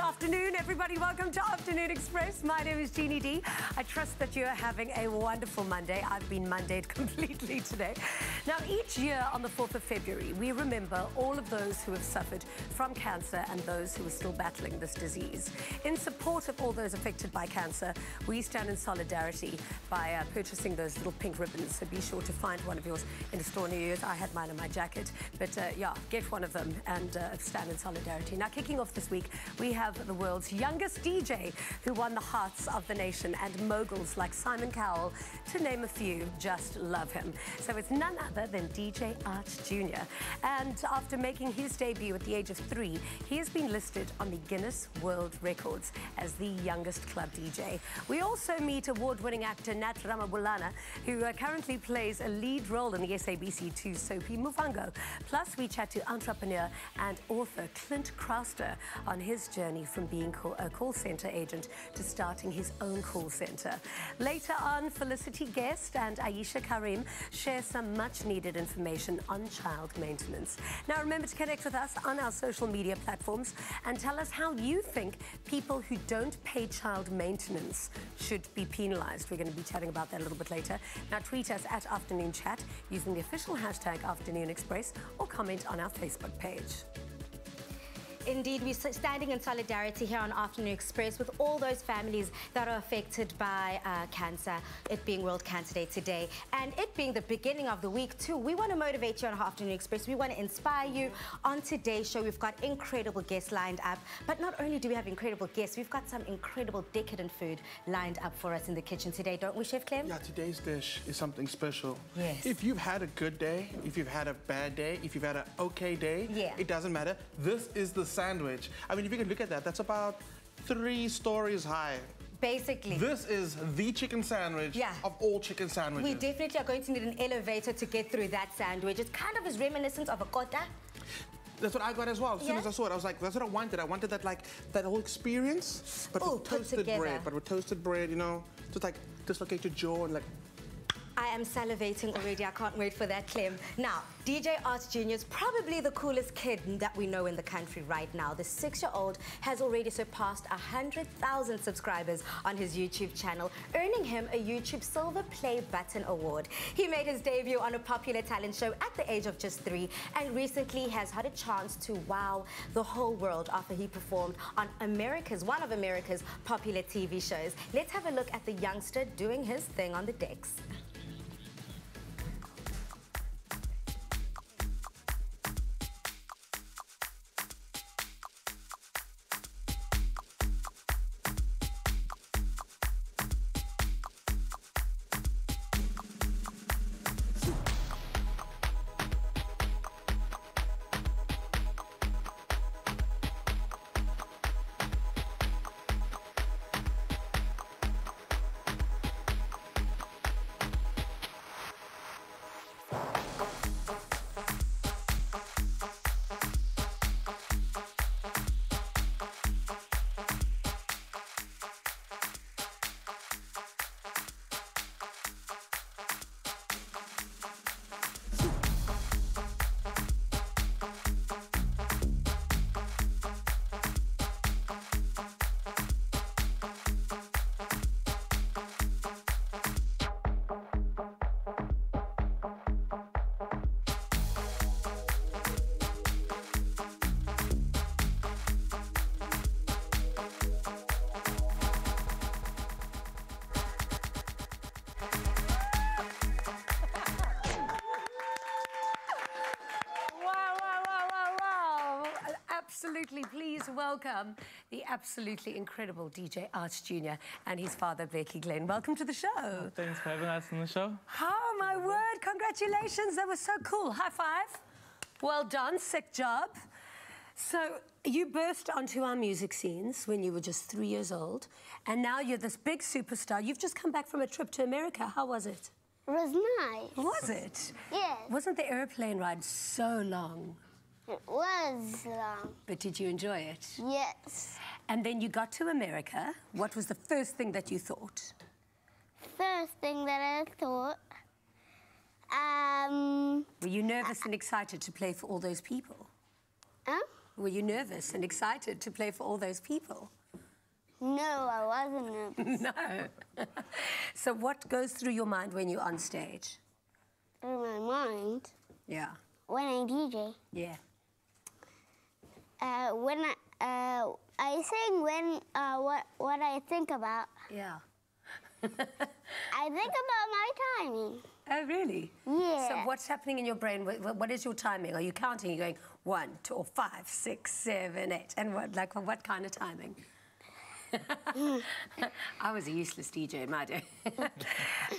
afternoon, everybody. Welcome to Afternoon Express. My name is Jeannie D. I trust that you're having a wonderful Monday. I've been Mondayed completely today. Now, each year on the 4th of February, we remember all of those who have suffered from cancer and those who are still battling this disease. In support of all those affected by cancer, we stand in solidarity by purchasing those little pink ribbons. So be sure to find one of yours in a store near yours. I had mine in my jacket, but yeah, get one of them and stand in solidarity. Now, kicking off this week, we have the world's youngest DJ who won the hearts of the nation, and moguls like Simon Cowell, to name a few, just love him. So it's none other than DJ Arch Jr. And after making his debut at the age of 3, he has been listed on the Guinness World Records as the youngest club DJ. We also meet award-winning actor Nat Ramabulana, who currently plays a lead role in the SABC2 soapy Mufango. Plus, we chat to entrepreneur and author Clint Crowster on his journey from being a call center agent to starting his own call center. Later on, Felicity Guest and Aisha Karim share some much-needed information on child maintenance. Now, remember to connect with us on our social media platforms and tell us how you think people who don't pay child maintenance should be penalized. We're going to be chatting about that a little bit later. Now, tweet us at Afternoon Chat using the official hashtag Afternoon Express or comment on our Facebook page. Indeed, we're standing in solidarity here on Afternoon Express with all those families that are affected by cancer, it being World Cancer Day today, and it being the beginning of the week too. We want to motivate you on Afternoon Express. We want to inspire you. On today's show, we've got incredible guests lined up, but not only do we have incredible guests, we've got some incredible decadent food lined up for us in the kitchen today, don't we, Chef Clem? Yeah, today's dish is something special. Yes. If you've had a good day, if you've had a bad day, if you've had an okay day, yeah, it doesn't matter. This is the sandwich. I mean, if you can look at that, that's about 3 stories high. Basically. This is the chicken sandwich of all chicken sandwiches. We definitely are going to need an elevator to get through that sandwich. It's kind of as reminiscent of a kota. That's what I got as well. As soon as I saw it, I was like, that's what I wanted. I wanted that, like, that whole experience, but with toasted bread. But with toasted bread, you know, just like dislocate your jaw and like. I am salivating already. I can't wait for that, Clem. Now, DJ Arch Jr. is probably the coolest kid that we know in the country right now. The 6-year-old has already surpassed 100,000 subscribers on his YouTube channel, earning him a YouTube Silver Play Button Award. He made his debut on a popular talent show at the age of just 3 and recently has had a chance to wow the whole world after he performed on one of America's popular TV shows. Let's have a look at the youngster doing his thing on the decks. Absolutely, please welcome the absolutely incredible DJ Arch Jr. and his father, Becky Glenn. Welcome to the show. Oh, thanks for having us on the show. Oh, my word. Congratulations. That was so cool. High five. Well done. Sick job. So you burst onto our music scenes when you were just 3 years old, and now you're this big superstar. You've just come back from a trip to America. How was it? It was nice. Was it? Yes. Wasn't the airplane ride so long? It was long. But did you enjoy it? Yes. And then you got to America. What was the first thing that you thought? First thing that I thought, were you nervous and excited to play for all those people? Huh? Were you nervous and excited to play for all those people? No, I wasn't nervous. No. So what goes through your mind when you're on stage? In my mind, Yeah. when I DJ, Yeah. when I sing when what I think about. Yeah. I think about my timing. Oh, really? Yeah. So what's happening in your brain? What is your timing? Are you counting? You're going 1, 2, or 5, 6, 7, 8, and what kind of timing? I was a useless DJ in my day.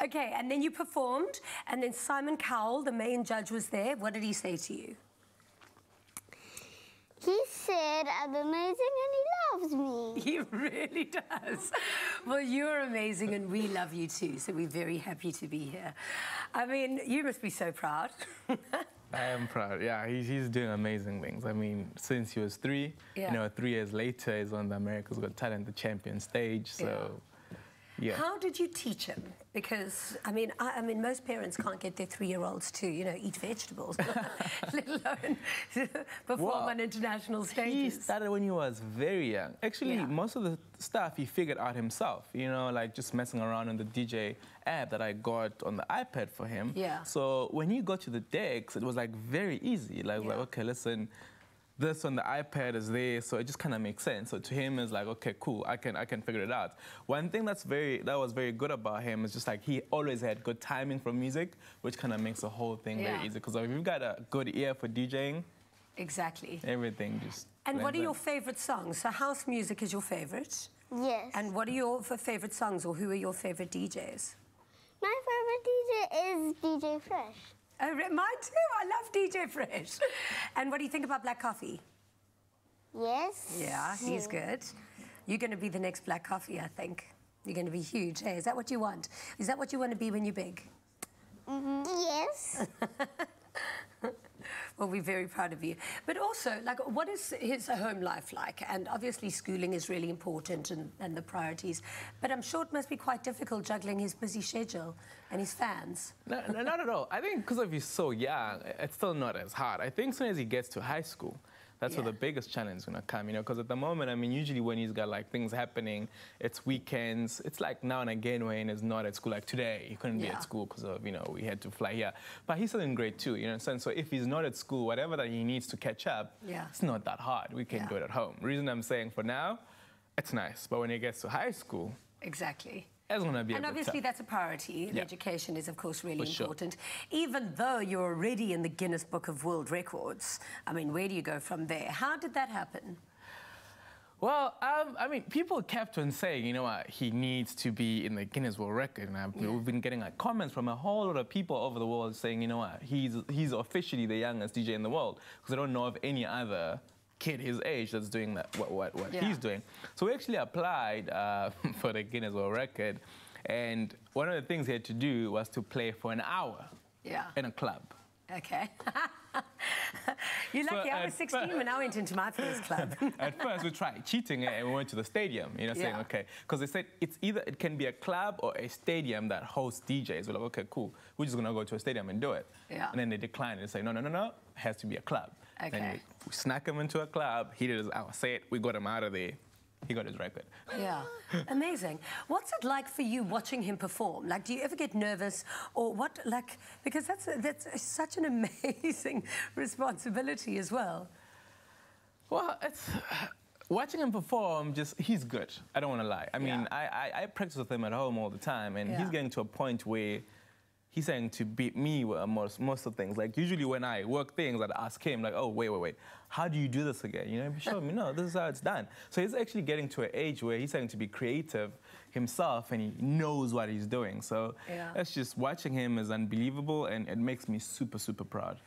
Okay, and then you performed, and then Simon Cowell, the main judge, was there. What did he say to you? He said I'm amazing and he loves me. He really does. Well, you're amazing and we love you too, so we're very happy to be here. I mean, you must be so proud. I am proud. Yeah, he's doing amazing things. I mean, since he was 3, Yeah. you know, 3 years later, he's on the America's Got Talent, the champion stage. So, yeah. How did you teach him? Because I mean, most parents can't get their 3-year-olds to, you know, eat vegetables, let alone perform on international stages. He started when he was very young. Actually, most of the stuff he figured out himself. You know, like just messing around on the DJ app that I got on the iPad for him. Yeah. So when he got to the decks, it was like very easy. Like, like okay, listen. This on the iPad is there, so it just kind of makes sense. So to him, it's like, okay, cool, I can figure it out. One thing that was very good about him is just like he always had good timing for music, which kind of makes the whole thing very easy. Because if you've got a good ear for DJing, exactly, everything just. And what are your favorite songs? So house music is your favorite? Yes. And what are your favorite songs, or who are your favorite DJs? My favorite DJ is DJ Fresh. Oh, mine too. I love DJ Fresh. And what do you think about Black Coffee? Yes. Yeah, he's good. You're going to be the next Black Coffee, I think. You're going to be huge. Hey, is that what you want? Is that what you want to be when you're big? Yes. Well, we're very proud of you. But also, like, what is his home life like? And obviously schooling is really important and the priorities. But I'm sure it must be quite difficult juggling his busy schedule and his fans. No, not at all. I think because of he's so young, it's still not as hard. I think as soon as he gets to high school, that's where the biggest challenge is going to come, you know, because at the moment, I mean, usually when he's got, like, things happening, it's weekends. It's like now and again when he's not at school. Like today, he couldn't be at school because of, you know, we had to fly here. But he's still in grade 2, you know, so if he's not at school, whatever that he needs to catch up, it's not that hard. We can do it at home. The reason I'm saying for now, it's nice. But when he gets to high school... Exactly. It's going to be and obviously that's a priority. Education is, of course, really important. Even though you're already in the Guinness Book of World Records, I mean, where do you go from there? How did that happen? Well, I mean, people kept on saying, you know what, he needs to be in the Guinness World Record. And we've been getting like comments from a whole lot of people over the world saying, you know what, he's officially the youngest DJ in the world. Because I don't know of any other kid his age that's doing that, what he's doing. So we actually applied for the Guinness World Record, and one of the things he had to do was to play for an hour in a club. Okay. You're lucky, I was 16 when I went into my first club. At first we tried cheating and we went to the stadium, you know, saying, okay, because they said it can be a club or a stadium that hosts DJs. We're like, okay, cool, we're just going to go to a stadium and do it. And then they declined and say, no, it has to be a club. Okay. And we snuck him into a club, he did his hour set, we got him out of there. He got his record. Yeah, amazing. What's it like for you watching him perform? Like, do you ever get nervous or what? Like, because that's such an amazing responsibility as well. Well, it's watching him perform. He's good. I don't want to lie. I mean, I practice with him at home all the time, and he's getting to a point where he's saying to beat me with most of things. Like, usually when I work things, I'd ask him, like, oh, wait, how do you do this again? You know, show me, no, this is how it's done. So he's actually getting to an age where he's starting to be creative himself, and he knows what he's doing. So that's just, watching him is unbelievable, and it makes me super, super proud.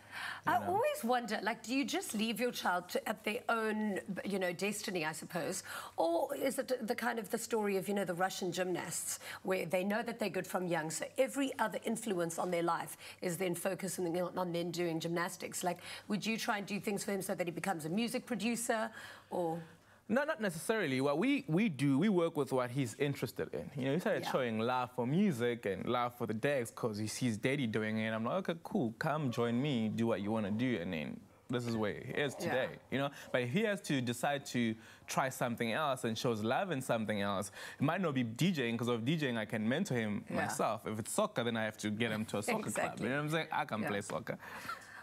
I always wonder, like, do you just leave your child at their own, you know, destiny, I suppose? Or is it the kind of the story of, you know, the Russian gymnasts, where they know that they're good from young, so every other influence on their life is then focusing on them doing gymnastics? Like, would you try and do things for him so that he becomes a music producer, or...? No, not necessarily. What we do, we work with what he's interested in. You know, he started showing love for music and love for the decks because he sees daddy doing it. I'm like, okay, cool, come join me, do what you want to do. And then this is where he is today, you know? But if he has to decide to try something else and shows love in something else, it might not be DJing, because of DJing I can mentor him myself. If it's soccer, then I have to get him to a soccer club. You know what I'm saying? I can play soccer.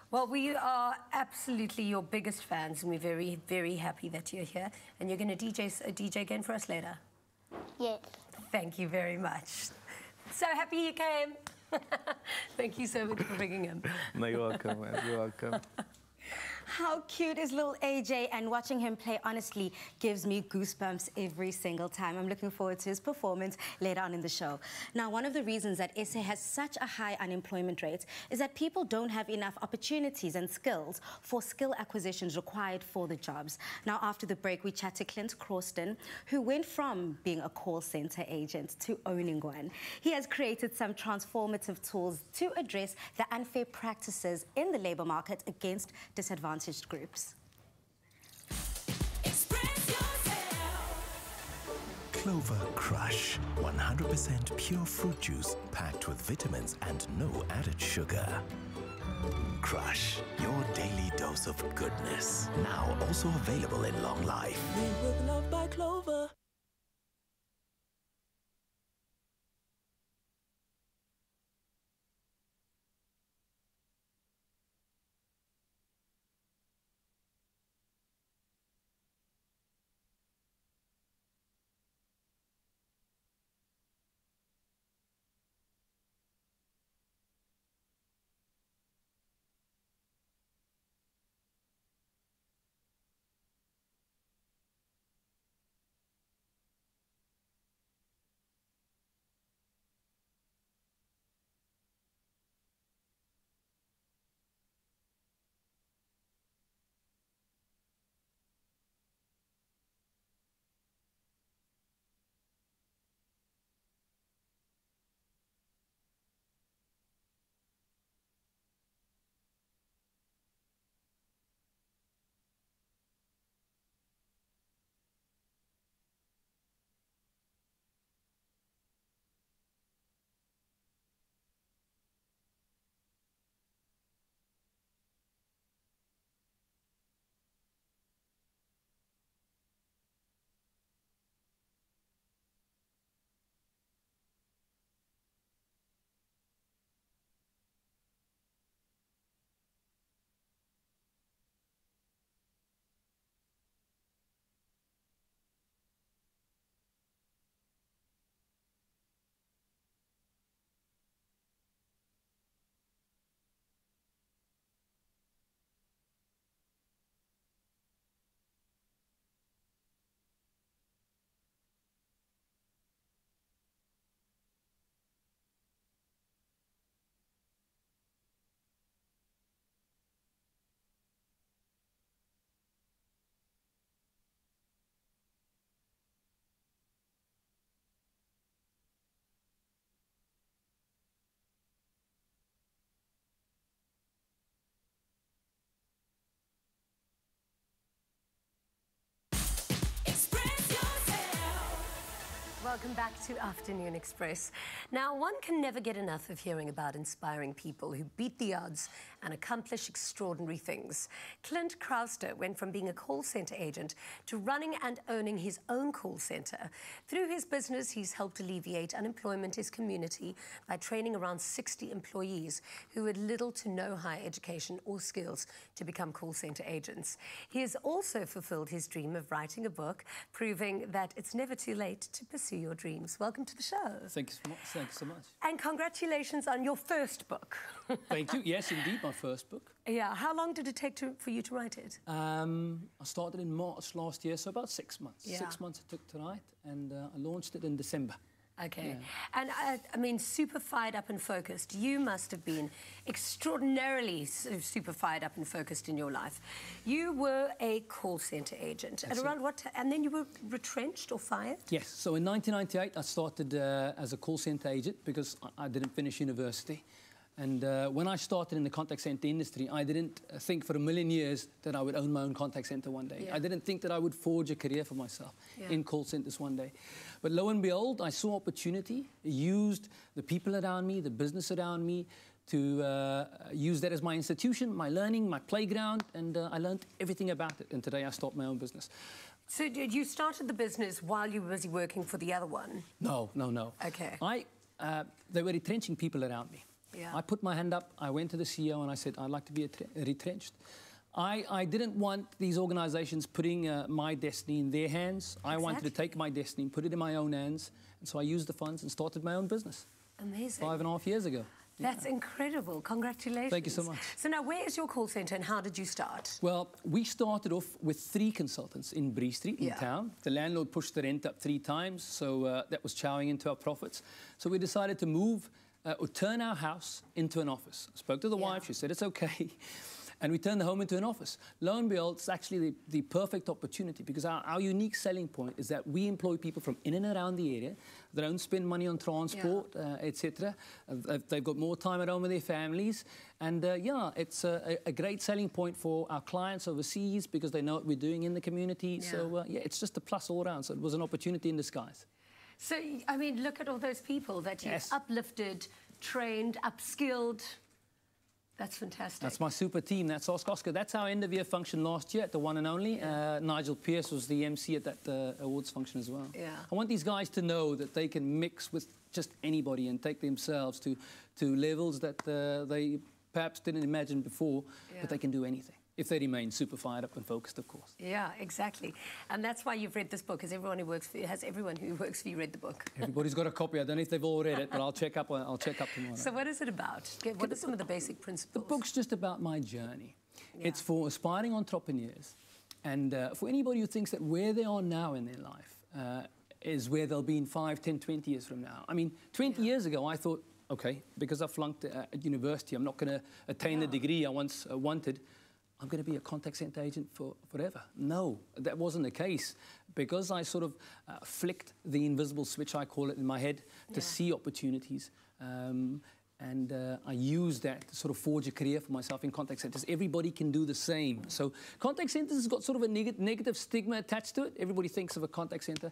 Well, we are absolutely your biggest fans, and we're very, very happy that you're here. And you're going to DJ again for us later? Yes. Thank you very much. So happy you came. Thank you so much for bringing him. No, you're welcome, man. You're welcome. How cute is little AJ, and watching him play honestly gives me goosebumps every single time. I'm looking forward to his performance later on in the show. Now, one of the reasons that SA has such a high unemployment rate is that people don't have enough opportunities and skills for skill acquisitions required for the jobs. Now, after the break, we chat to Clint Crowster, who went from being a call center agent to owning one. He has created some transformative tools to address the unfair practices in the labor market against disadvantaged groups. Clover Crush, 100% pure fruit juice packed with vitamins and no added sugar. Crush, your daily dose of goodness. Now also available in long life. Made with love by Clover. Welcome back to Afternoon Express. Now, one can never get enough of hearing about inspiring people who beat the odds and accomplish extraordinary things. Clint Crowster went from being a call center agent to running and owning his own call center. Through his business, he's helped alleviate unemployment in his community by training around 60 employees who had little to no higher education or skills to become call center agents. He has also fulfilled his dream of writing a book, proving that it's never too late to pursue your dreams. Welcome to the show. Thank you so much. Thank you so much. And congratulations on your first book. Thank you. Yes, indeed, my first book. Yeah. How long did it take for you to write it? I started in March last year, so about 6 months. Yeah. 6 months it took to write, and I launched it in December. Okay. Yeah. And I mean, super fired up and focused. You must have been extraordinarily super fired up and focused in your life. You were a call center agent. That's at around what time? And then you were retrenched or fired? Yes. So in 1998, I started as a call center agent because I didn't finish university. And when I started in the contact center industry, I didn't think for a million years that I would own my own contact center one day. Yeah. I didn't think that I would forge a career for myself in call centers one day. But lo and behold, I saw opportunity, used the people around me, the business around me, to use that as my institution, my learning, my playground, and I learned everything about it. And today I start my own business. So did you started the business while you were busy working for the other one? No, no, no. Okay. They were retrenching people around me. Yeah. I put my hand up, I went to the CEO and I said, I'd like to be retrenched. I didn't want these organizations putting my destiny in their hands. Exactly. I wanted to take my destiny and put it in my own hands. And so I used the funds and started my own business. Amazing. 5.5 years ago. That's incredible. Congratulations. Thank you so much. So now, where is your call centre and how did you start? Well, we started off with 3 consultants in Bree Street in town. The landlord pushed the rent up 3 times, so that was chowing into our profits. So we decided to move or turn our house into an office. I spoke to the wife, she said it's okay. And we turned the home into an office. Lo and behold, it's actually the perfect opportunity because our unique selling point is that we employ people from in and around the area. They don't spend money on transport, etc. They've got more time at home with their families. And yeah, it's a great selling point for our clients overseas because they know what we're doing in the community. Yeah. So yeah, it's just a plus all around. So it was an opportunity in disguise. So, I mean, look at all those people that you've uplifted, trained, upskilled. That's fantastic. That's my super team. That's Oscar. That's our end-of-year function last year at the one and only. Nigel Pearce was the MC at that awards function as well. Yeah. I want these guys to know that they can mix with just anybody and take themselves to levels that they perhaps didn't imagine before, but they can do anything. If they remain super fired up and focused, of course. Yeah, exactly. And that's why you've read this book, because everyone who works for you, everyone who works for you read the book. Everybody's got a copy. I don't know if they've all read it, but I'll check up tomorrow. So what is it about? What are some of the basic principles? The book's just about my journey. Yeah. It's for aspiring entrepreneurs and for anybody who thinks that where they are now in their life is where they'll be in 5, 10, 20 years from now. I mean, 20 years ago, I thought, okay, because I flunked at university, I'm not going to attain the degree I once wanted. I'm going to be a contact center agent forever. No, that wasn't the case. Because I sort of flicked the invisible switch, I call it, in my head to see opportunities. And I used that to sort of forge a career for myself in contact centers. Everybody can do the same. So contact centers has got sort of a negative stigma attached to it. Everybody thinks of a contact center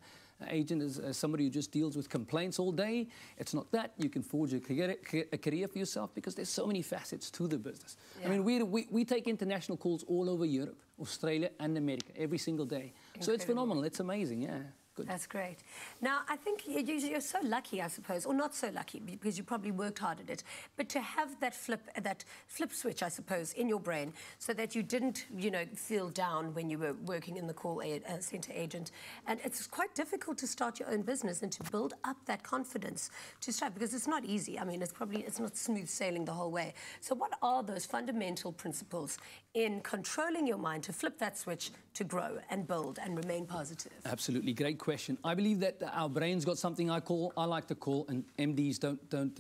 agent as somebody who just deals with complaints all day. It's not that. You can forge a career for yourself because there's so many facets to the business. Yeah. I mean, we take international calls all over Europe, Australia and America every single day. Incredible. So it's phenomenal. It's amazing, yeah. Good. That's great. Now, I think you're so lucky, I suppose, or not so lucky, because you probably worked hard at it, but to have that flip switch, I suppose, in your brain, so that you didn't, you know, feel down when you were working in the call center agent. And it's quite difficult to start your own business and to build up that confidence to start, because it's not easy. I mean, it's not smooth sailing the whole way. So what are those fundamental principles in controlling your mind to flip that switch to grow and build and remain positive? Absolutely. Great question. I believe that our brain's got something I like to call, and MDs don't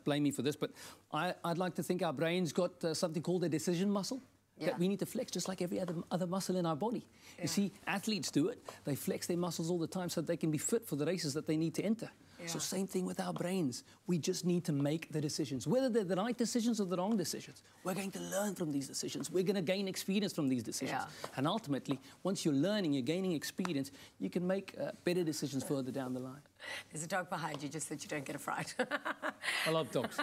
blame me for this, but I'd like to think our brain's got something called a decision muscle that we need to flex just like every other muscle in our body. You see, athletes do it. They flex their muscles all the time so they can be fit for the races that they need to enter. So same thing with our brains. We just need to make the decisions. Whether they're the right decisions or the wrong decisions, we're going to learn from these decisions. We're going to gain experience from these decisions. And ultimately, once you're learning, you're gaining experience, you can make better decisions further down the line. There's a dog behind you just so that you don't get a fright. I love dogs.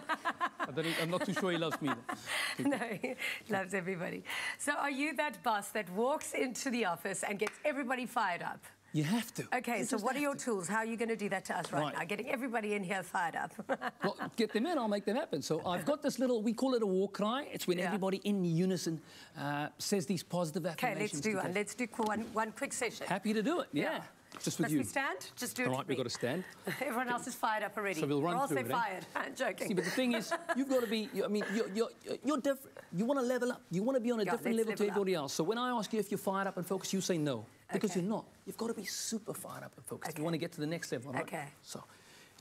I'm not too sure he loves me, though. No, he loves everybody. So are you that boss that walks into the office and gets everybody fired up? You have to. Okay, so what are your tools? How are you going to do that to us right now? Getting everybody in here fired up. Well, get them in, I'll make them happen. So I've got this little, we call it a war cry. It's when everybody in unison says these positive affirmations. Okay, let's do one. Let's do one quick session. Happy to do it, yeah. Just with you. Must we stand? Just do it. All right, we've got to stand. Everyone else is fired up already. So we'll run through it. We're all fired. I'm joking. See, but the thing is, you've got to be, I mean, you're different. You want to level up. You want to be on a different level to everybody else. So when I ask you if you're fired up and focused, you say no. Because you're not. You've got to be super fired up and focused. You want to get to the next level, right? Okay. So,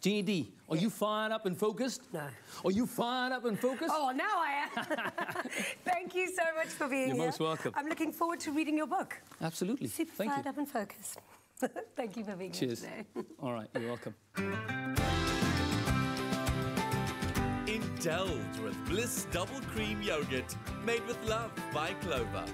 Jeannie D, are you fired up and focused? No. Are you fired up and focused? Oh, now I am. Thank you so much for being here. You're most welcome. I'm looking forward to reading your book. Absolutely. Super fired up and focused. Thank you for being here today. All right, you're welcome. Indulge with Bliss Double Cream Yogurt, made with love by Clover.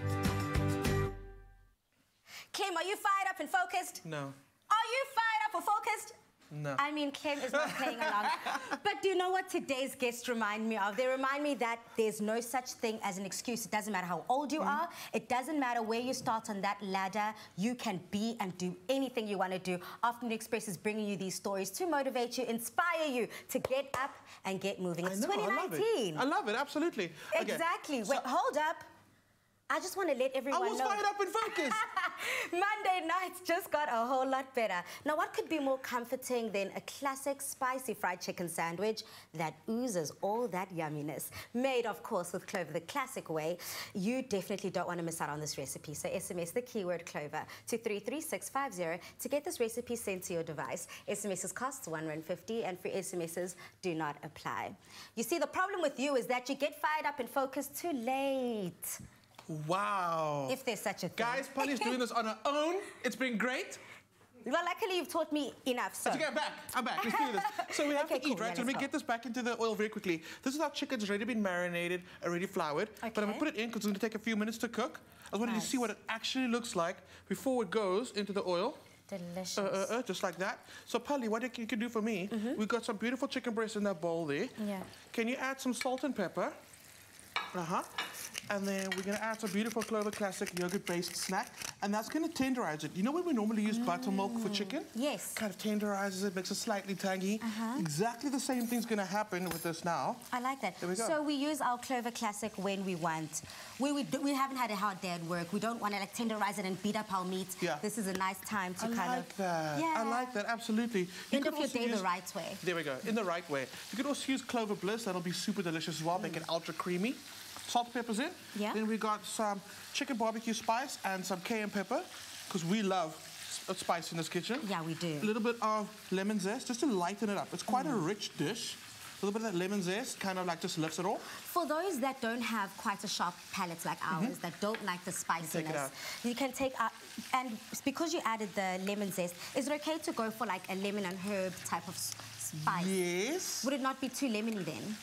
Kim, are you fired up and focused? No. Are you fired up or focused? No. I mean, Clem is not playing along. But do you know what today's guests remind me of? They remind me that there's no such thing as an excuse. It doesn't matter how old you are. It doesn't matter where you start on that ladder. You can be and do anything you want to do. Afternoon Express is bringing you these stories to motivate you, inspire you to get up and get moving. It's 2019. I love it, absolutely. Exactly. Okay. Wait, hold up. I just want to let everyone know. I was fired up and focused. Monday nights just got a whole lot better. Now, what could be more comforting than a classic spicy fried chicken sandwich that oozes all that yumminess? Made, of course, with Clover the classic way. You definitely don't want to miss out on this recipe. So SMS the keyword Clover to 33650 to get this recipe sent to your device. SMSs costs R1.50 and free SMSs do not apply. You see, the problem with you is that you get fired up and focused too late. Wow. If there's such a thing. Guys, Polly's doing this on her own. It's been great. Well, luckily you've taught me enough, so. Okay, I'm back. Let's do this. So we have to eat, cool. right? Yeah, Let me get this back into the oil very quickly. This is our chicken's already been marinated, already floured. Okay. But I'm gonna put it in because it's gonna take a few minutes to cook. I wanted to see what it actually looks like before it goes into the oil. Delicious. Just like that. So, Polly, what you can do for me, we've got some beautiful chicken breast in that bowl there. Yeah. Can you add some salt and pepper? And then we're going to add some beautiful Clover Classic yogurt-based snack. And that's going to tenderize it. You know when we normally use buttermilk for chicken? Yes. Kind of tenderizes it, makes it slightly tangy. Exactly the same thing's going to happen with this now. I like that. There we go. So we use our Clover Classic when we want. We haven't had a hard day at work. We don't want to like tenderize it and beat up our meat. Yeah. This is a nice time to I like that. Yeah. I like that, absolutely. End of your day the right way. There we go, in the right way. You could also use Clover Bliss. That'll be super delicious as well, make it ultra creamy. Salt, peppers in. Yeah. Then we got some chicken barbecue spice and some cayenne pepper, because we love spice in this kitchen. Yeah, we do. A little bit of lemon zest, just to lighten it up. It's quite a rich dish. A little bit of that lemon zest kind of like just lifts it off. For those that don't have quite a sharp palate like ours, that don't like the spiciness, you can take out, and because you added the lemon zest, is it okay to go for like a lemon and herb type of spice? Yes. Would it not be too lemony then?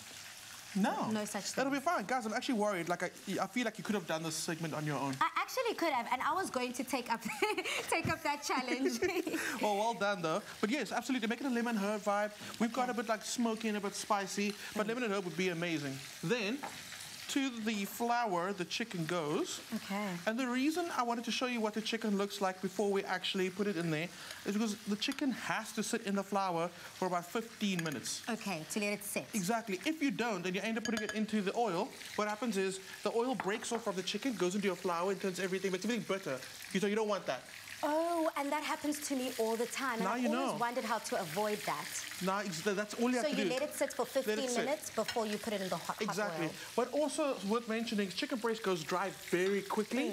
No. No such thing. That'll be fine. Guys, I'm actually worried. Like, I feel like you could have done this segment on your own. I actually could have, and I was going to take up that challenge. Well done, though. But yes, absolutely. Make it a lemon herb vibe. We've got a bit like smoky and a bit spicy, but lemon and herb would be amazing. Then, to the flour, the chicken goes. Okay. And the reason I wanted to show you what the chicken looks like before we actually put it in there is because the chicken has to sit in the flour for about 15 minutes. Okay, to let it sit. Exactly. If you don't, and you end up putting it into the oil, what happens is the oil breaks off from the chicken, goes into your flour, and turns everything, makes everything bitter. So you don't want that. Oh, and that happens to me all the time. Now and you I've always know. wondered how to avoid that. Now, that's all you have to do. So you let it sit for 15 minutes before you put it in the hot Exactly. oil. But also worth mentioning, chicken breast goes dry very quickly.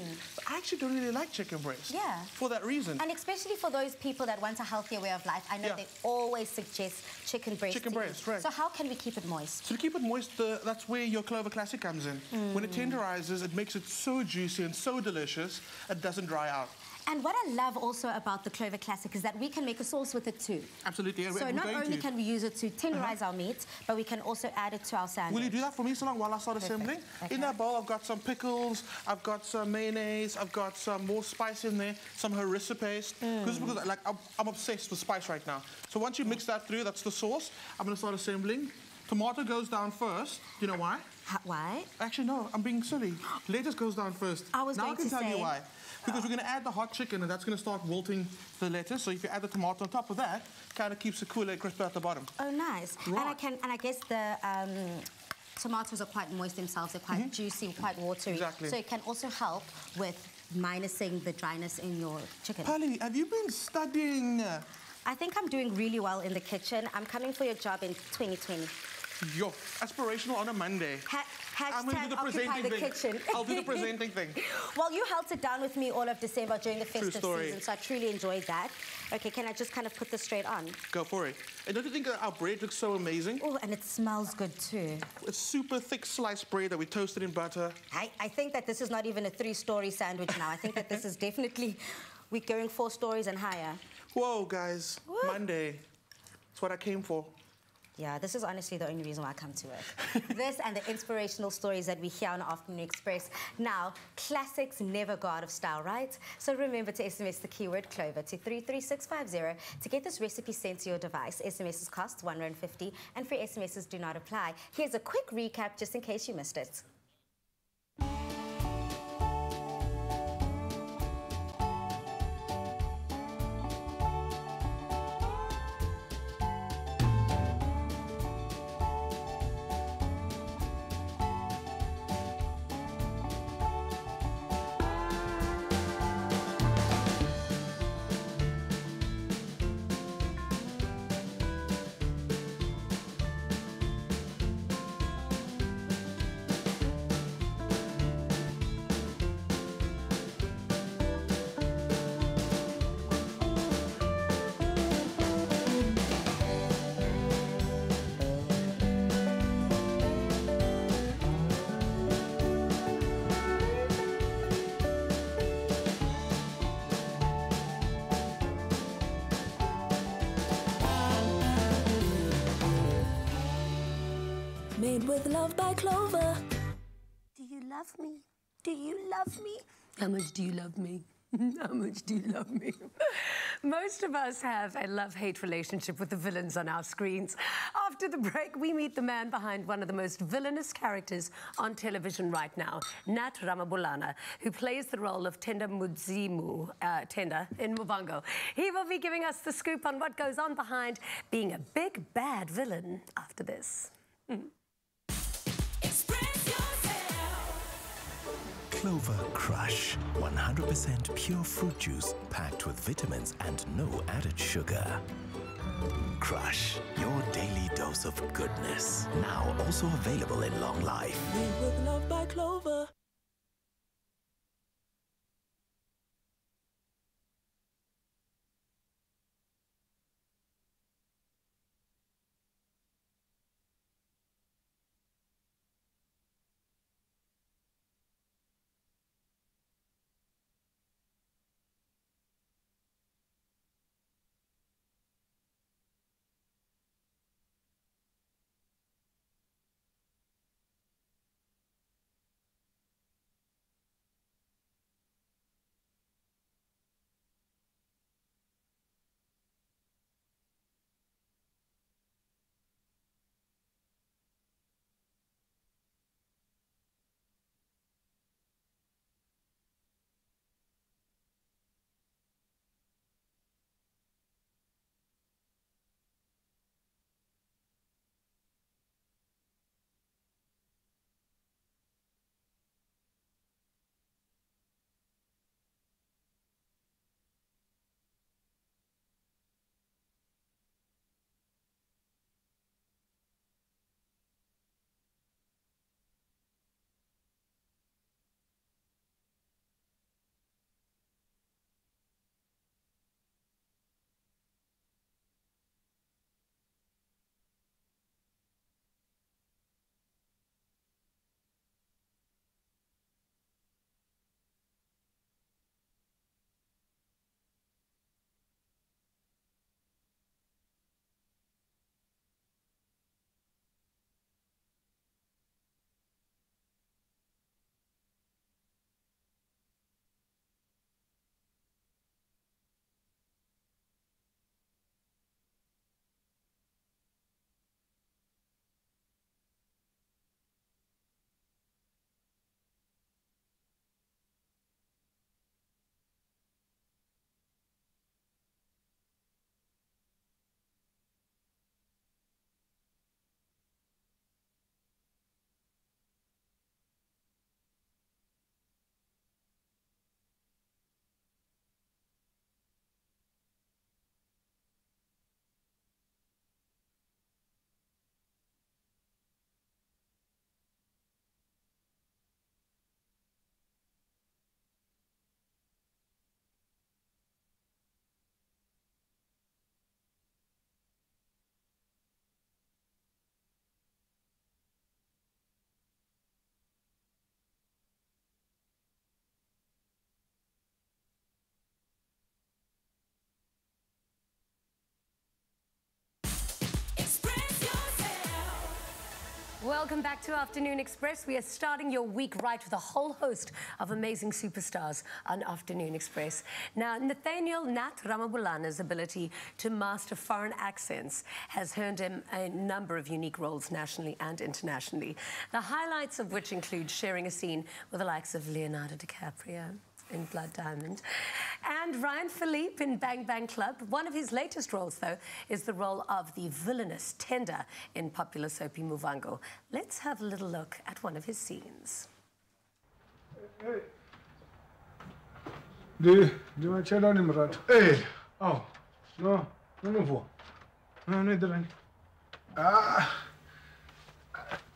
I actually don't really like chicken breast. Yeah. For that reason. And especially for those people that want a healthier way of life, I know they always suggest chicken breast. Chicken breast, right. So how can we keep it moist? So to keep it moist, that's where your Clover Classic comes in. When it tenderizes, it makes it so juicy and so delicious, it doesn't dry out. And what I love also about the Clover Classic is that we can make a sauce with it too. Absolutely. Yeah, so not only can we use it to tenderize our meat, but we can also add it to our sandwich. Will you do that for me so long while I start assembling? In that bowl, I've got some pickles, I've got some mayonnaise, I've got some more spice in there, some harissa paste. Because like, I'm obsessed with spice right now. So once you mix that through, that's the sauce. I'm going to start assembling. Tomato goes down first. Do you know why? Why? Actually, no, I'm being silly. Lettuce goes down first. Now I can tell you why. Because we're going to add the hot chicken, and that's going to start wilting the lettuce. So if you add the tomato on top of that, kind of keeps the cool and crisp at the bottom. Oh, nice. Right. And I guess the tomatoes are quite moist themselves. They're quite juicy, quite watery. Exactly. So it can also help with minusing the dryness in your chicken. Polly, have you been studying? I think I'm doing really well in the kitchen. I'm coming for your job in 2020. Yo, aspirational on a Monday. I'm going to do the presenting thing. Kitchen. I'll do the presenting thing. Well, you held it down with me all of December during the festive season, so I truly enjoyed that. Okay, can I just kind of put this straight on? Go for it. And don't you think that our bread looks so amazing? Oh, and it smells good too. It's super thick sliced bread that we toasted in butter. I think that this is not even a 3-story sandwich now. I think that this is definitely, we're going 4 stories and higher. Whoa, guys. What? Monday. That's what I came for. Yeah, this is honestly the only reason why I come to work. This and the inspirational stories that we hear on Afternoon Express. Now, classics never go out of style, right? So remember to SMS the keyword Clover to 33650 to get this recipe sent to your device. SMSs cost R1.50 and free SMSs do not apply. Here's a quick recap just in case you missed it. Made with love by Clover. Do you love me? Do you love me? How much do you love me? How much do you love me? Most of us have a love-hate relationship with the villains on our screens. After the break, we meet the man behind one of the most villainous characters on television right now, Nat Ramabulana, who plays the role of Tenda Mudzimu, Tenda in Muvhango. He will be giving us the scoop on what goes on behind being a big, bad villain after this. Clover Crush, 100% pure fruit juice packed with vitamins and no added sugar. Crush, your daily dose of goodness. Now also available in long life. Made with love by Clover. Welcome back to Afternoon Express. We are starting your week right with a whole host of amazing superstars on Afternoon Express. Now, Nathaniel Nat Ramabulana's ability to master foreign accents has earned him a number of unique roles nationally and internationally. The highlights of which include sharing a scene with the likes of Leonardo DiCaprio in Blood Diamond and Ryan Philippe in Bang Bang Club. One of his latest roles, though, is the role of the villainous Tender in popular soapy Muvango. Let's have a little look at one of his scenes. Hey. Do you check on him, right? Hey. Oh. No. No. No.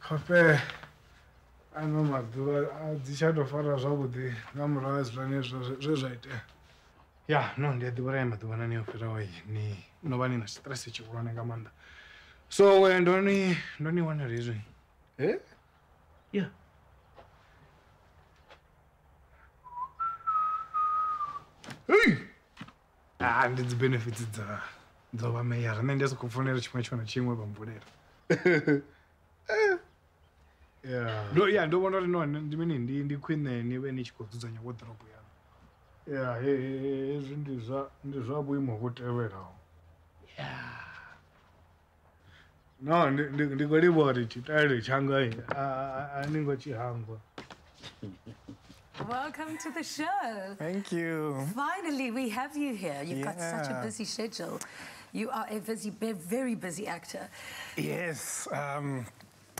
Coffee. I know my do the shadow for us over the number is running. Yeah, no, the Durama, the one of Ferroy, no one in a stress you running Amanda. So, and only one reason. Eh? Yeah. Hey! And it's benefited the mayor, and then there's a confounded much on a chin with them. Yeah. No, yeah, don't want to know. The queen, never need to go to the water. Yeah, he's in the subway, whatever. Yeah. No, the good about it, Shanghai. I think what you hunger. Welcome to the show. Thank you. Finally, we have you here. You've got such a busy schedule. You are a very busy actor. Yes.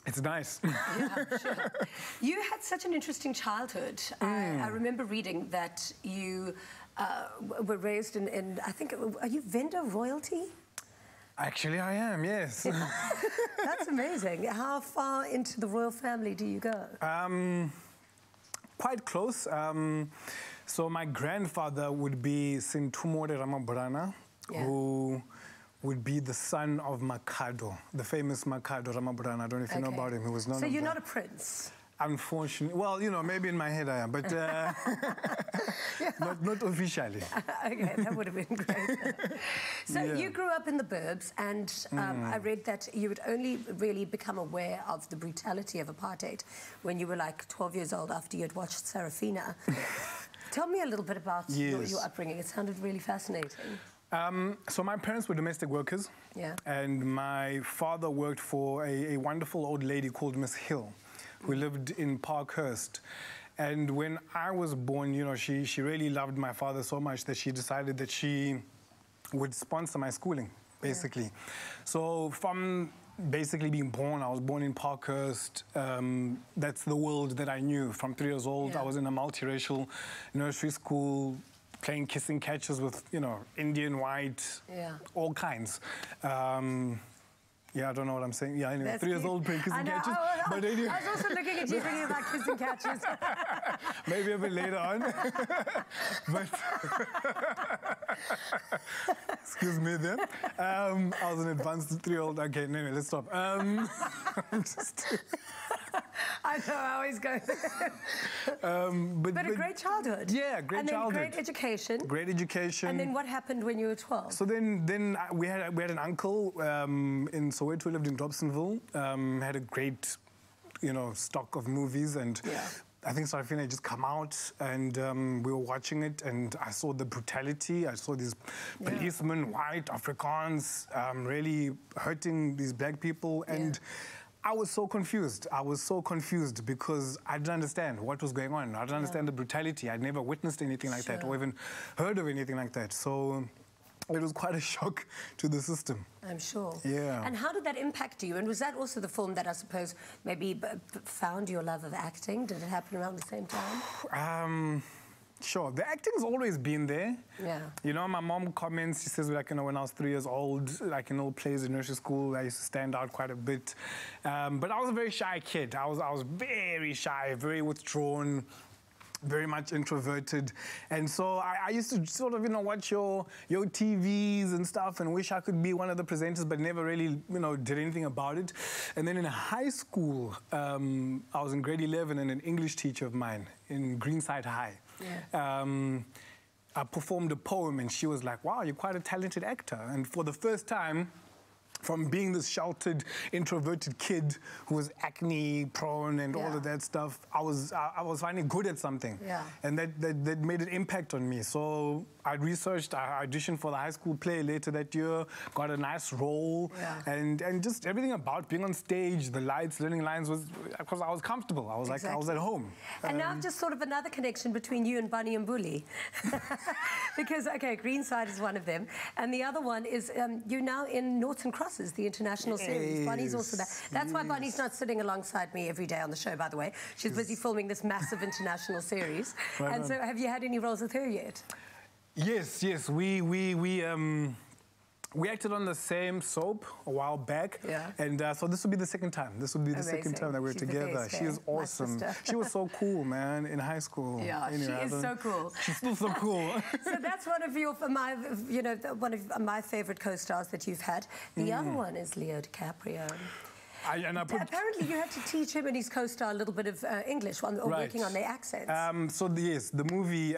It's nice. Yeah, sure. You had such an interesting childhood. I remember reading that you were raised in, I think, are you vendor royalty? Actually, I am, yes. That's amazing. How far into the royal family do you go? Quite close. So my grandfather would be Sintumore Ramabulana, who would be the son of Makado, the famous Makado Ramabulana. I don't know if you know about him. He was known. So you're not a prince? Unfortunately, well, you know, maybe in my head I am, but not officially. Okay, that would have been great. So you grew up in the burbs, and I read that you would only really become aware of the brutality of apartheid when you were like 12 years old after you had watched Sarafina. Tell me a little bit about your upbringing. It sounded really fascinating. So my parents were domestic workers, and my father worked for a wonderful old lady called Miss Hill, who lived in Parkhurst. And when I was born, you know, she really loved my father so much that she decided that she would sponsor my schooling, basically. So from basically being born, I was born in Parkhurst. That's the world that I knew. From 3 years old, I was in a multiracial nursery school, playing kissing catches with, you know, Indian, white, all kinds. Yeah, I don't know what I'm saying. Yeah, anyway, 3 years old playing kissing catches. But anyway. I was also looking at you thinking about kissing catches. Maybe a bit later on. But excuse me then. I was an advanced 3-year-old. Okay, anyway, let's stop. I know, I always go there. But a great childhood. Yeah, great childhood. And then great education. Great education. And then what happened when you were 12? So then we had an uncle in Soweto, who lived in Dobsonville, had a great, you know, stock of movies, and I think Sarafina had just come out, and we were watching it, and I saw the brutality. I saw these policemen, white, Afrikaans, really hurting these black people, and I was so confused. I was so confused because I didn't understand what was going on. I didn't understand the brutality. I'd never witnessed anything like that or even heard of anything like that. So it was quite a shock to the system. I'm sure. Yeah. And how did that impact you? And was that also the film that I suppose maybe found your love of acting? Did it happen around the same time? Sure. The acting's always been there. Yeah. You know, my mom comments, she says, like, you know, when I was 3 years old, like in old plays in nursery school, I used to stand out quite a bit. But I was a very shy kid. I was very shy, very withdrawn, very much introverted. And so I used to sort of, you know, watch your TVs and stuff and wish I could be one of the presenters, but never really, you know, did anything about it. And then in high school, I was in grade 11, and an English teacher of mine in Greenside High, I performed a poem, and she was like, wow, you're quite a talented actor. And for the first time, from being this sheltered, introverted kid who was acne prone and all of that stuff, I was finally good at something. Yeah. And that made an impact on me. So I researched, I auditioned for the high school play later that year, got a nice role, and just everything about being on stage, the lights, learning lines was, because I was comfortable. I was like, I was at home. And now just sort of another connection between you and Bunny and Bully. Because, okay, Greenside is one of them. And the other one is, you're now in Norton Crosses, the international series. Bunny's also there. That's why Bunny's not sitting alongside me every day on the show, by the way. She's busy filming this massive international series. And so have you had any roles with her yet? Yes, yes. We acted on the same soap a while back, and so this will be the second time. This will be the second time that we're together. She is awesome. She was so cool, man, in high school. Yeah, anyway, she is so cool. She's still so cool. So that's one of one of my favorite co-stars that you've had. The other one is Leo DiCaprio. Apparently you had to teach him and his co-star a little bit of English while working on their accents. So yes, the movie.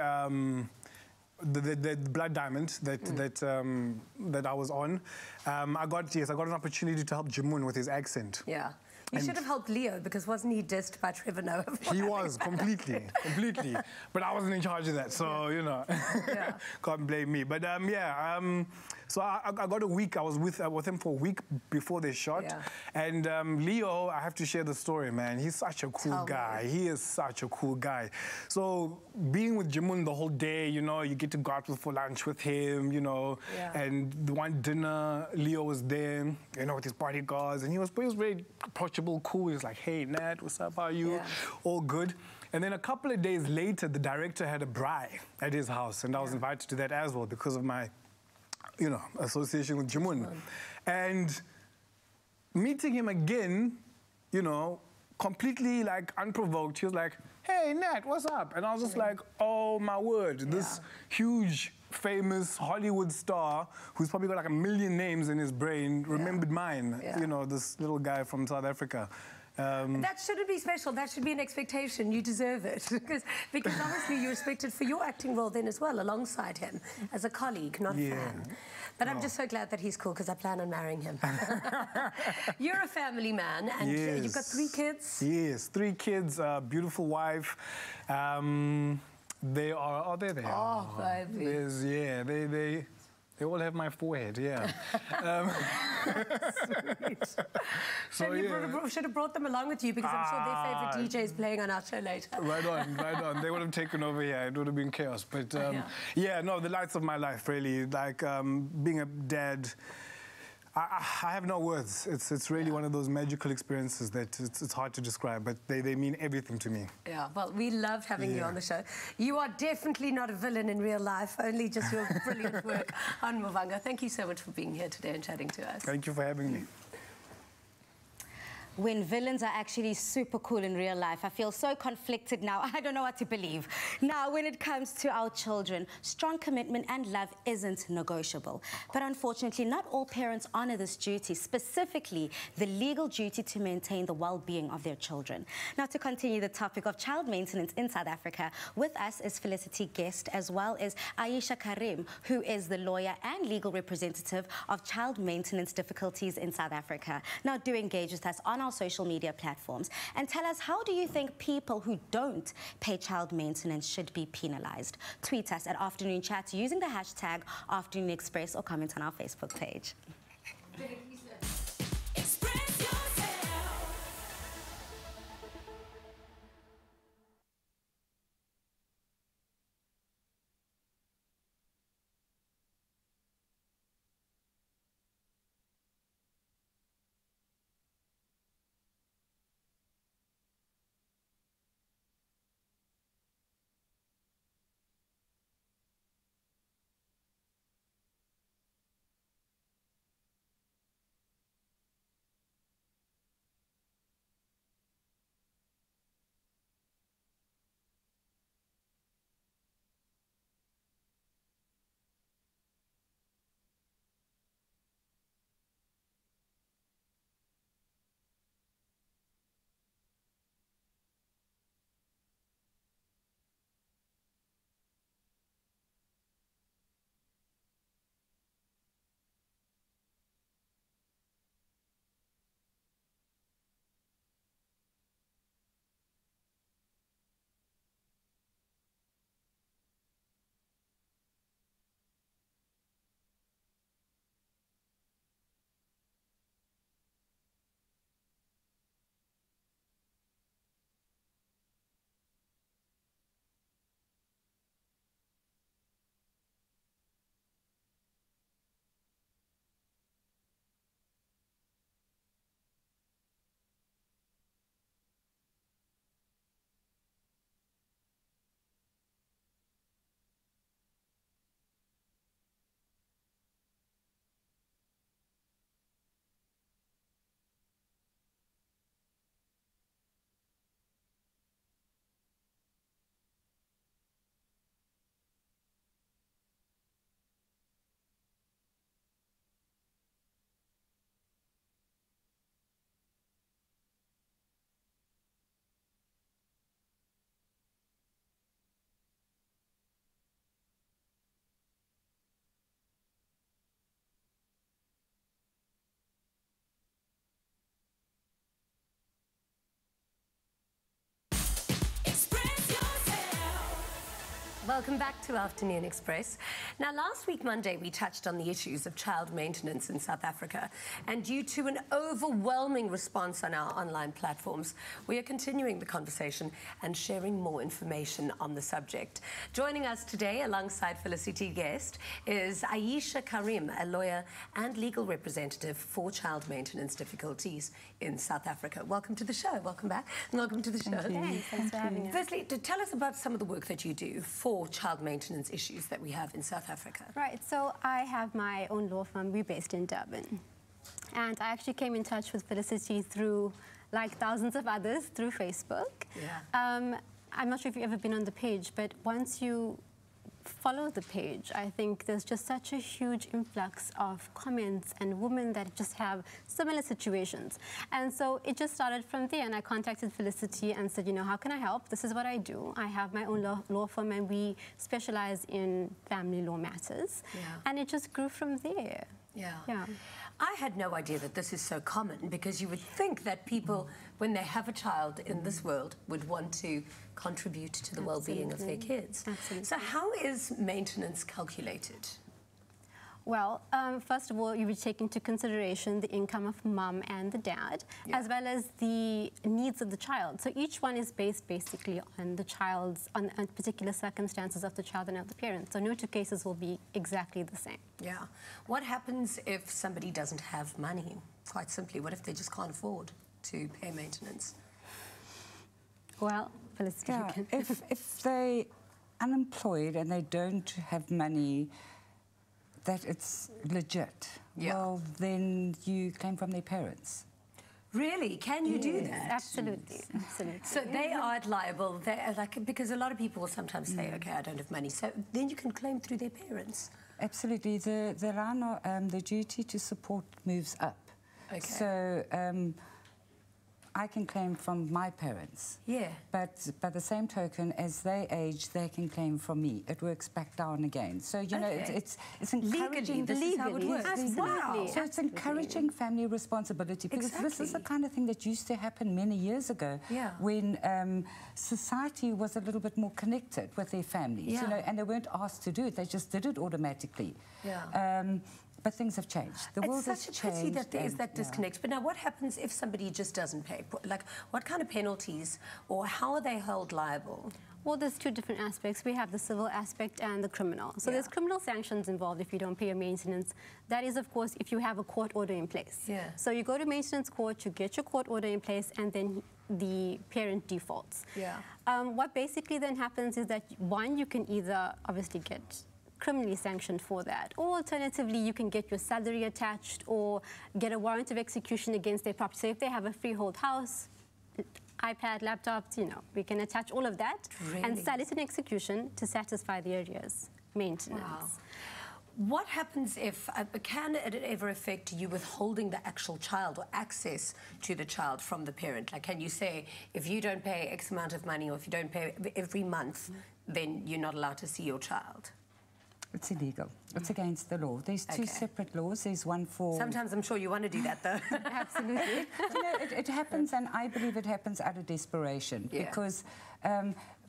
The Blood Diamond that I was on, I got an opportunity to help Jimun with his accent. Yeah. You should have helped Leo, because wasn't he dissed by Trevor Noah? He was, completely. But I wasn't in charge of that, so, you know, can't blame me. But, so I got a week. I was with him for a week before they shot. And Leo, I have to share the story, man. He's such a cool guy. He is such a cool guy. So being with Jimun the whole day, you know, you get to go out for lunch with him, you know. And the one dinner, Leo was there, you know, with his bodyguards. And he was very approachable, cool. He was like, hey, Nat, what's up? How are you? All good. And then a couple of days later, the director had a braai at his house. And I was invited to that as well because of my, you know, association with Jimun. And meeting him again, you know, completely like unprovoked, he was like, hey, Nat, what's up? And I was just like, oh my word, this huge, famous Hollywood star who's probably got like 1 million names in his brain remembered mine, you know, this little guy from South Africa. That shouldn't be special. That should be an expectation. You deserve it. because obviously you're respected for your acting role then as well, alongside him, as a colleague, not a fan. But I'm just so glad that he's cool, because I plan on marrying him. You're a family man, and you've got 3 kids? Yes, 3 kids, beautiful wife. They are, oh, there they are. Oh, baby. They all have my forehead, Sweet. So you should have brought them along with you, because I'm sure their favorite DJ is playing on our show later. Right on. They would have taken over here. It would have been chaos. But no, the lights of my life, really. Like being a dad, I have no words. It's really one of those magical experiences that it's hard to describe, but they mean everything to me. Yeah, well, we loved having you on the show. You are definitely not a villain in real life, only just your brilliant work on Muvanga. Thank you so much for being here today and chatting to us. Thank you for having me. When villains are actually super cool in real life, I feel so conflicted now. I don't know what to believe. Now, when it comes to our children, strong commitment and love isn't negotiable. But unfortunately, not all parents honor this duty, specifically the legal duty to maintain the well-being of their children. Now, to continue the topic of child maintenance in South Africa, with us is Felicity Guest, as well as Aisha Karim, who is the lawyer and legal representative of child maintenance difficulties in South Africa. Now, do engage with us on our social media platforms and tell us, how do you think people who don't pay child maintenance should be penalized? Tweet us at Afternoon Chat using the hashtag Afternoon Express, or comment on our Facebook page. Welcome back to Afternoon Express. Now, last week, Monday, we touched on the issues of child maintenance in South Africa. And due to an overwhelming response on our online platforms, we are continuing the conversation and sharing more information on the subject. Joining us today, alongside Felicity Guest, is Aisha Karim, a lawyer and legal representative for child maintenance difficulties in South Africa. Welcome to the show. Welcome back. And welcome to the show. Thanks for having us. Firstly, to tell us about some of the work that you do for child maintenance issues that we have in South Africa. Right, so I have my own law firm. We're based in Durban. And I actually came in touch with Felicity through, like thousands of others, through Facebook. Yeah. I'm not sure if you've ever been on the page, but once you follow the page, I think there's just such a huge influx of comments and women that just have similar situations. And so it just started from there, and I contacted Felicity and said, you know, how can I help? This is what I do. I have my own law firm, and we specialize in family law matters. Yeah. And it just grew from there. Yeah. Yeah. I had no idea that this is so common, because you would think that people, when they have a child in this world, would want to contribute to the well-being of their kids. Absolutely. So how is maintenance calculated? Well, first of all, you would take into consideration the income of mum and the dad, as well as the needs of the child. So each one is based basically on the child's, on particular circumstances of the child and of the parent. So no two cases will be exactly the same. Yeah. What happens if somebody doesn't have money? Quite simply, what if they just can't afford to pay maintenance? Well, Felicity, yeah, if they're unemployed and they don't have money, that it's legit, well, then you claim from their parents. Really? Can you do that? Absolutely, absolutely. So they are liable, like, because a lot of people will sometimes say, okay, I don't have money, so then you can claim through their parents. Absolutely. The duty to support moves up. Okay. So I can claim from my parents. Yeah. But by the same token, as they age, they can claim from me. It works back down again. So, you know, it's encouraging. This is how it works. Wow. So it's encouraging family responsibility, because this is the kind of thing that used to happen many years ago, when society was a little bit more connected with their families, you know, and they weren't asked to do it. They just did it automatically. Yeah. But things have changed. The world has changed. It's such a pity that there is that disconnect. But now what happens if somebody just doesn't pay? Like, what kind of penalties, or how are they held liable? Well, there's two different aspects. We have the civil aspect and the criminal. So there's criminal sanctions involved if you don't pay your maintenance. That is, of course, if you have a court order in place. Yeah. So you go to maintenance court, you get your court order in place, and then the parent defaults. Yeah. What basically then happens is that, one, you can either obviously get criminally sanctioned for that, or alternatively you can get your salary attached or get a warrant of execution against their property. So if they have a freehold house, iPad, laptops, you know, we can attach all of that and sell it in execution to satisfy the arrears maintenance. Wow. What happens if, can it ever affect you withholding the actual child or access to the child from the parent? Like, can you say, if you don't pay X amount of money, or if you don't pay every month, then you're not allowed to see your child? It's illegal. It's against the law. There's two separate laws. There's one for... Sometimes I'm sure you want to do that, though. Absolutely. You know, it happens, and I believe it happens out of desperation, because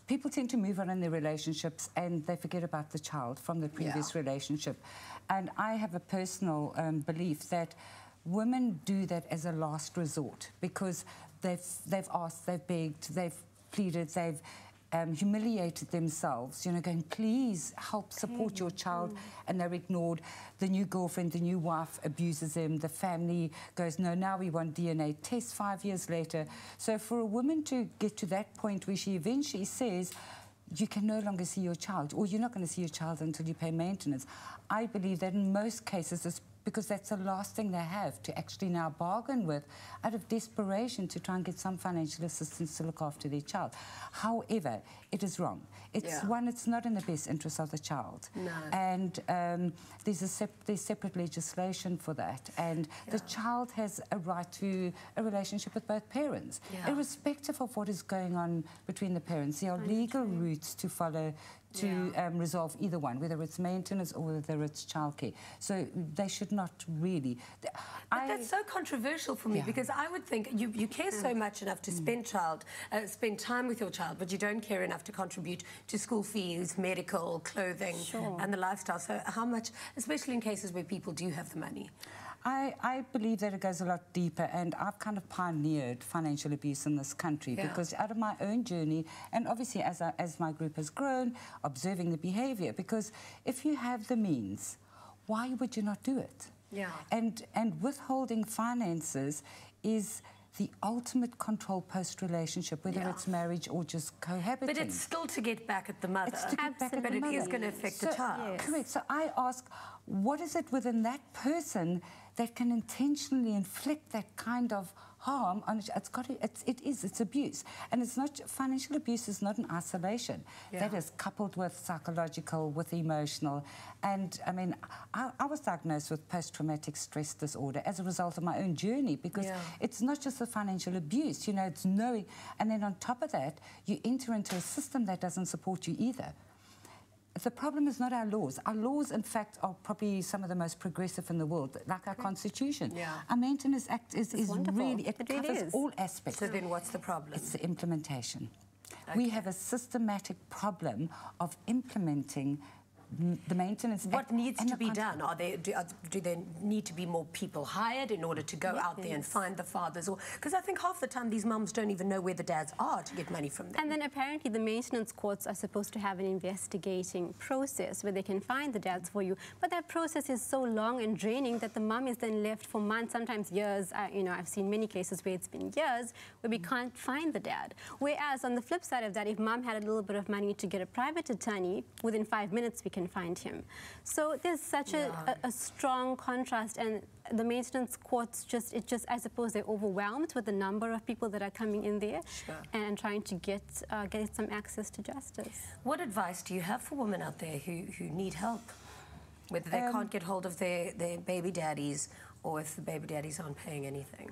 people tend to move on in their relationships and they forget about the child from the previous relationship. And I have a personal belief that women do that as a last resort, because they've asked, they've begged, they've pleaded, they've humiliated themselves, you know, going, please help support your child, and they're ignored. The new girlfriend, the new wife abuses them, the family goes, no, now we want DNA tests 5 years later. So for a woman to get to that point where she eventually says, you can no longer see your child, or you're not going to see your child until you pay maintenance, I believe that in most cases it's because that's the last thing they have to actually now bargain with out of desperation to try and get some financial assistance to look after their child. However, it is wrong. It's one, it's not in the best interest of the child. No. And there's separate legislation for that. And the child has a right to a relationship with both parents, irrespective of what is going on between the parents. There are legal routes to follow to resolve either one, whether it's maintenance or whether it's childcare. So they should not really. But that's so controversial for me because I would think you care so much enough to spend time with your child, but you don't care enough to contribute to school fees, medical, clothing, and the lifestyle. So how much, especially in cases where people do have the money? I believe that it goes a lot deeper, and I've kind of pioneered financial abuse in this country because out of my own journey, and obviously as my group has grown, observing the behaviour, because if you have the means, why would you not do it? Yeah. And withholding finances is the ultimate control post-relationship, whether it's marriage or just cohabiting. But it's still to get back at the mother. It's to get back at the mother. But it is going to affect the child. Correct. So I ask, what is it within that person that can intentionally inflict that kind of harm on it's abuse, and it's not financial abuse is not an isolation. That is coupled with psychological, with emotional, and I mean I was diagnosed with post-traumatic stress disorder as a result of my own journey, because it's not just the financial abuse, you know, it's knowing, and then on top of that you enter into a system that doesn't support you either. The problem is not our laws. Our laws, in fact, are probably some of the most progressive in the world, like our Constitution. Our Maintenance Act is really, it covers all aspects. So then what's the problem? It's the implementation. We have a systematic problem of implementing the Maintenance Act. What needs to be done? Do there need to be more people hired in order to go out there and find the fathers? Because I think half the time these mums don't even know where the dads are to get money from them. And then apparently the maintenance courts are supposed to have an investigating process where they can find the dads for you. But that process is so long and draining that the mum is then left for months, sometimes years. You know, I've seen many cases where it's been years where we can't find the dad. Whereas on the flip side of that, if mum had a little bit of money to get a private attorney, within 5 minutes we can find him. So there's such a strong contrast, and the maintenance courts I suppose they're overwhelmed with the number of people that are coming in there and trying to get some access to justice. What advice do you have for women out there who need help, whether they can't get hold of their baby daddies or if the baby daddies aren't paying anything?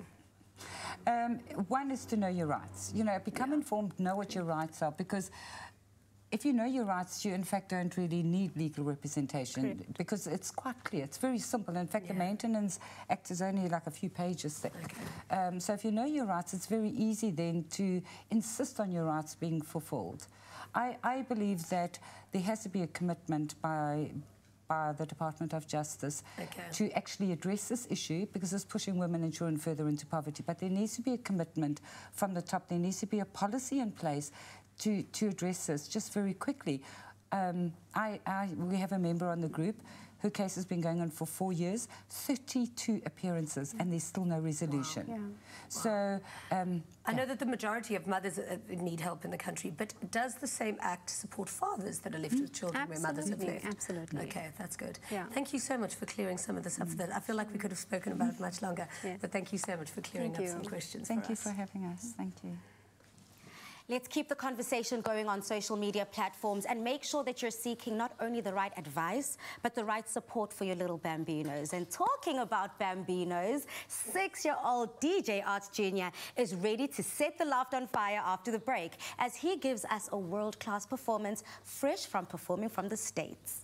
One is to know your rights. You know, become informed, know what your rights are, because if you know your rights, you in fact don't really need legal representation because it's quite clear. It's very simple. In fact, the Maintenance Act is only like a few pages thick. So if you know your rights, it's very easy then to insist on your rights being fulfilled. I believe that there has to be a commitment by the Department of Justice to actually address this issue, because it's pushing women and children further into poverty. But there needs to be a commitment from the top. There needs to be a policy in place to address this. Just very quickly, we have a member on the group whose case has been going on for 4 years, 32 appearances, and there's still no resolution. Wow. So I know that the majority of mothers need help in the country, but does the same act support fathers that are left with children where mothers have left? Absolutely. Okay, that's good. Thank you so much for clearing some of this up. I feel like we could have spoken about it much longer, but thank you so much for clearing up some questions. Thank you for having us. Thank you. Let's keep the conversation going on social media platforms and make sure that you're seeking not only the right advice, but the right support for your little bambinos. And talking about bambinos, 6-year-old DJ Arch Jr. is ready to set the loft on fire after the break as he gives us a world-class performance fresh from performing from the States.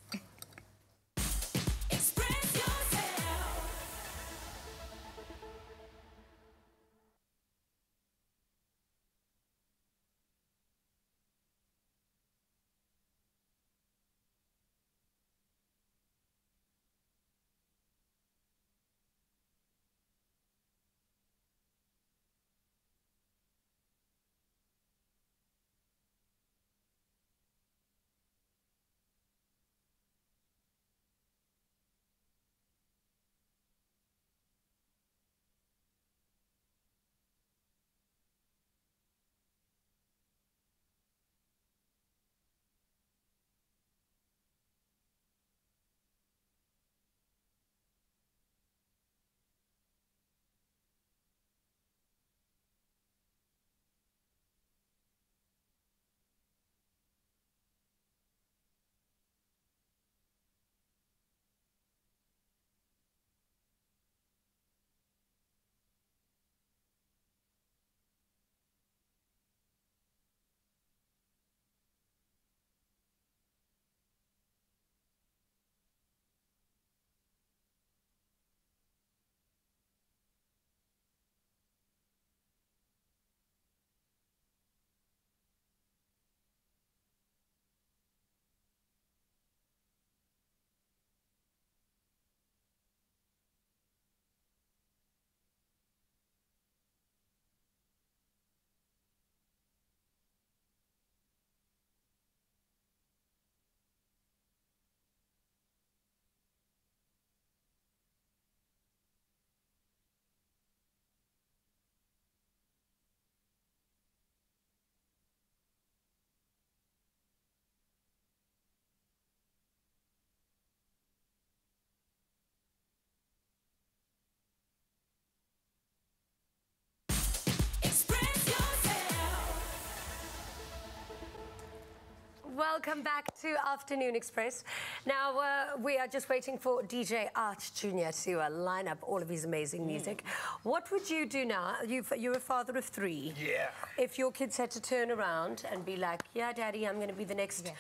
Welcome back to Afternoon Express. Now, we are just waiting for DJ Arch Jr. to line up all of his amazing music. What would you do now? You're a father of 3. Yeah. If your kids had to turn around and be like, yeah, Daddy, I'm going to be the next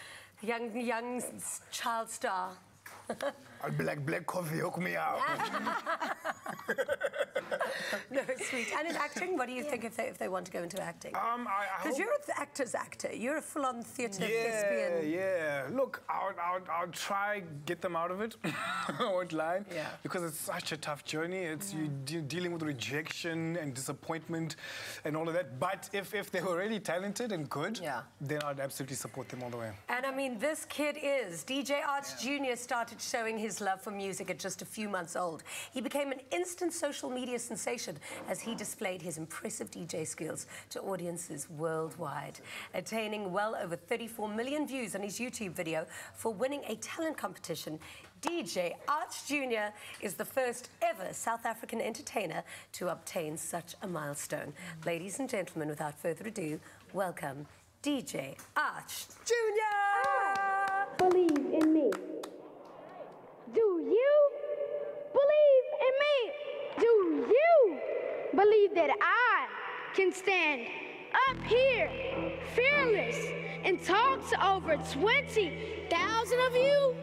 young child star. I'd be like, black coffee, hook me out. No, sweet. And in acting, what do you think if they want to go into acting? Because you're an actor's actor. You're a full-on theatre thespian. Yeah. Look, I'll try get them out of it. I won't lie. Yeah. Because it's such a tough journey. It's you dealing with rejection and disappointment and all of that. But if they were really talented and good, then I'd absolutely support them all the way. And I mean, this kid is. DJ Arch Jr. started showing his love for music at just a few months old. He became an instant social media sensation as he displayed his impressive DJ skills to audiences worldwide, attaining well over 34 million views on his YouTube video for winning a talent competition. DJ Arch Jr. is the first ever South African entertainer to obtain such a milestone. Ladies and gentlemen, without further ado, welcome DJ Arch Jr. Believe in me. Do you believe in me? Do you believe that I can stand up here, fearless, and talk to over 20,000 of you?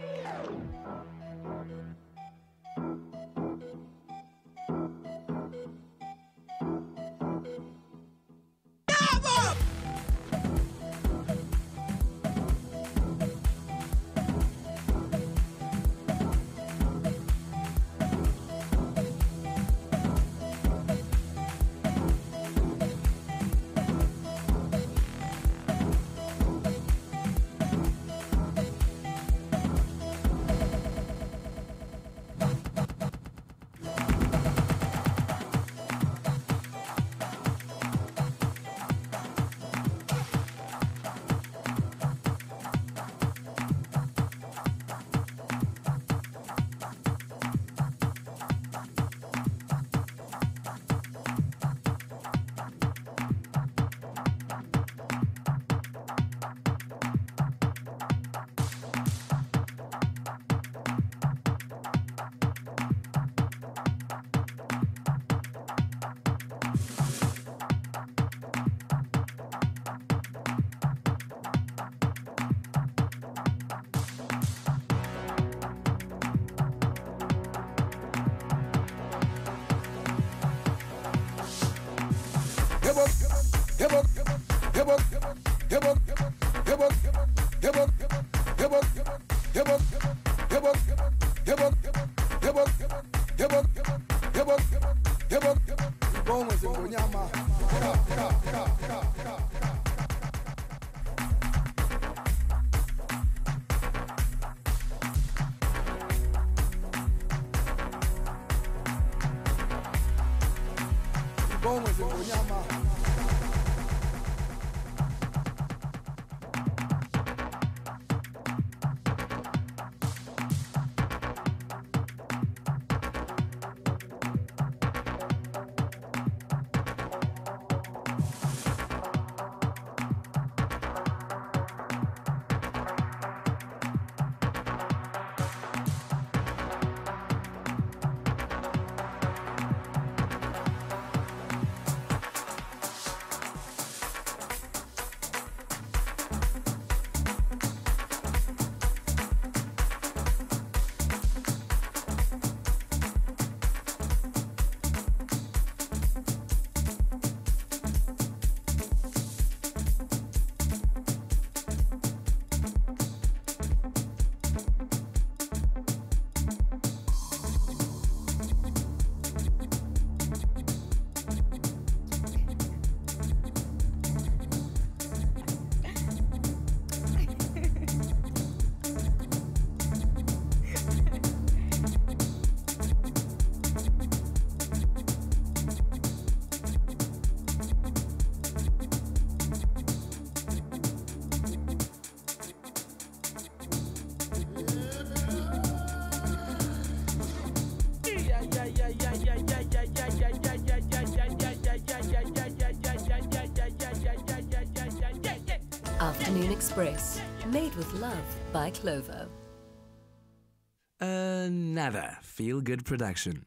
Express, made with love by Clover. Another feel-good production.